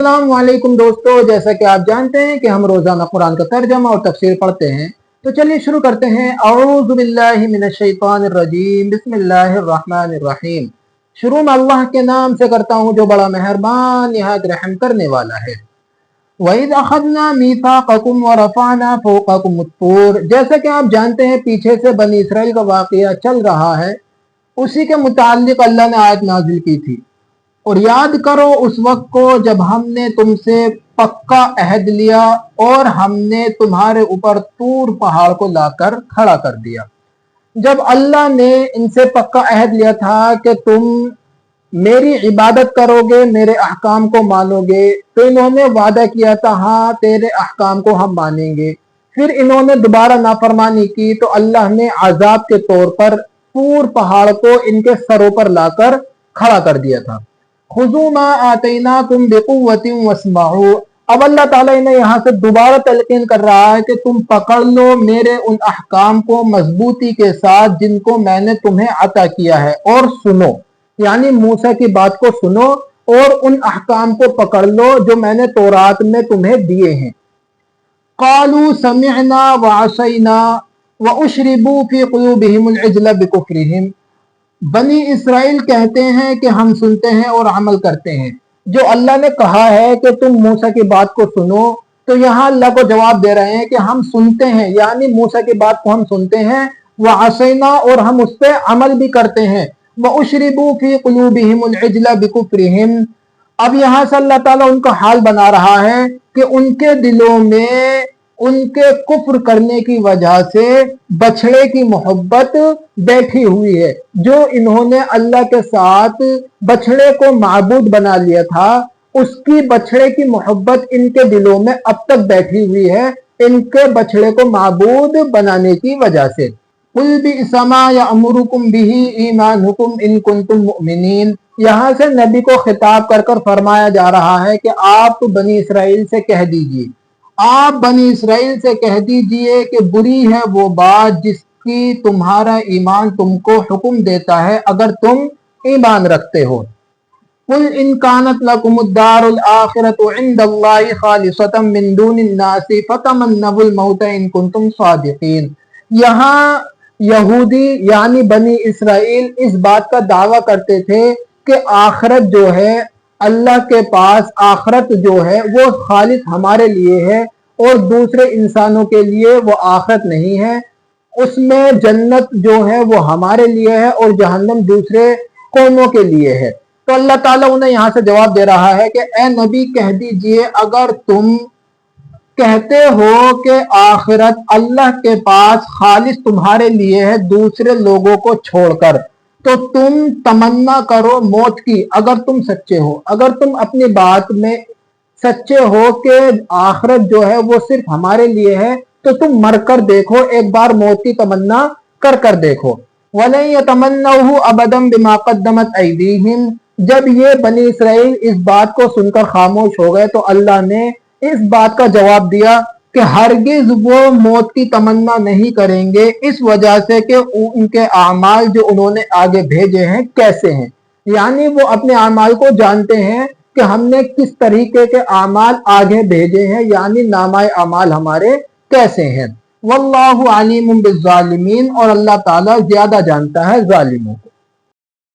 अस्सलाम वालेकुम दोस्तों, जैसा कि आप जानते हैं कि हम रोजाना कुरान का तर्जमा और तफसीर पढ़ते हैं, तो चलिए शुरू करते हैं। औज़ु बिल्लाहि मिनश शैतानिर रजीम, बिस्मिल्लाहिर रहमानिर रहीम। शुरू में अल्लाह के नाम से करता हूँ जो बड़ा मेहरबान निहायत रहम करने वाला है। वइज़ अख़ज़ना मीसाक़कुम व रफ़अना फ़ौक़कुमुत तूर, जैसा कि आप जानते हैं पीछे से बनी इसराइल का वाक़या चल रहा है, उसी के मुताल्लिक़ अल्लाह ने आयत नाज़िल की थी। और याद करो उस वक्त को जब हमने तुमसे पक्का अहद लिया और हमने तुम्हारे ऊपर तूर पहाड़ को लाकर खड़ा कर दिया। जब अल्लाह ने इनसे पक्का अहद लिया था कि तुम मेरी इबादत करोगे, मेरे अहकाम को मानोगे, तो इन्होंने वादा किया था हाँ तेरे अहकाम को हम मानेंगे। फिर इन्होंने दोबारा नाफरमानी की तो अल्लाह ने अजाब के तौर पर तूर पहाड़ को इनके सरों पर लाकर खड़ा कर दिया था। खुज़ू मा आतैनाकुम बिकुव्वतिन वस्मऊ। अब अल्लाह ताला इन्हें यहाँ से दोबारा तलकीन कर रहा है कि तुम पकड़ लो मेरे उन अहकाम को मजबूती के साथ जिनको मैंने तुम्हें अता किया है, और सुनो, यानी मूसा की बात को सुनो और उन अहकाम को पकड़ लो जो मैंने तौरात में तुम्हें दिए हैं। क़ालू समिअना व असैना व उशरिबू फी क़ुलूबिहिमुल इज्ल बिकुफ्रिहिम। बनी इसराइल कहते हैं कि हम सुनते हैं और अमल करते हैं। जो अल्लाह ने कहा है कि तुम मूसा की बात को सुनो, तो यहाँ अल्लाह को जवाब दे रहे हैं कि हम सुनते हैं, यानी मूसा की बात को हम सुनते हैं। व असैना, और हम उस पर अमल भी करते हैं। व उशरिबू फी क़ुलूबिहिमुल इज्ल बिकुफ्रिहिम। अब यहाँ से अल्लाह ताला उनका हाल बना रहा है कि उनके दिलों में उनके कुफ्र करने की वजह से बछड़े की मोहब्बत बैठी हुई है। जो इन्होंने अल्लाह के साथ बछड़े को माबूद बना लिया था, उसकी बछड़े की मोहब्बत इनके दिलों में अब तक बैठी हुई है, इनके बछड़े को माबूद बनाने की वजह से। कुल बिइसमा यअमुरुकुम बिही ईमानुकुम इन कुंतुम मुमिनीन। यहाँ से नबी को खिताब कर कर फरमाया जा रहा है कि आप बनी इसराइल से कह दीजिए, आप बनी इसराइल से कह दीजिए कि बुरी है वो बात जिसकी तुम्हारा ईमान तुमको हुक्म देता है अगर तुम ईमान रखते हो। कुल इन कानत लकुमुद्दारुल आखिरतु इंदल्लाहि खालिसतम मिन दुनिन्नासि फतमन्नवुल मौत इन कुंतुम सादिकीन। यहाँ यहूदी यानी बनी इसराइल इस बात का दावा करते थे कि आखिरत जो है अल्लाह के पास, आखिरत जो है वो खालिस हमारे लिए है और दूसरे इंसानों के लिए वो आखिरत नहीं है। उसमें जन्नत जो है वो हमारे लिए है और जहन्नम दूसरे कौमों के लिए है। तो अल्लाह ताला उन्हें यहाँ से जवाब दे रहा है कि ए नबी कह दीजिए, अगर तुम कहते हो कि आखिरत अल्लाह के पास खालिस तुम्हारे लिए है दूसरे लोगों को छोड़कर, तो तुम तमन्ना करो मौत की अगर तुम सच्चे हो। अगर तुम अपनी बात में सच्चे हो कि आखिरत जो है वो सिर्फ हमारे लिए है, तो तुम मर कर देखो, एक बार मौत की तमन्ना कर कर देखो। वलन यतमन्नहु अबदम बिमा क़द्दमत ऐदीहिम। जब ये बनी इसराइल इस बात को सुनकर खामोश हो गए तो अल्लाह ने इस बात का जवाब दिया कि हरगिज वो मौत की तमन्ना नहीं करेंगे, इस वजह से कि उनके आमाल जो उन्होंने आगे भेजे हैं कैसे हैं, यानी वो अपने आमाल को जानते हैं कि हमने किस तरीके के आमाल आगे भेजे हैं, यानी नामाए आमाल हमारे कैसे हैं। वल्लाहु अलीमुम बिज़्ज़ालिमीन, और अल्लाह ताला ज्यादा जानता है जालिमों को।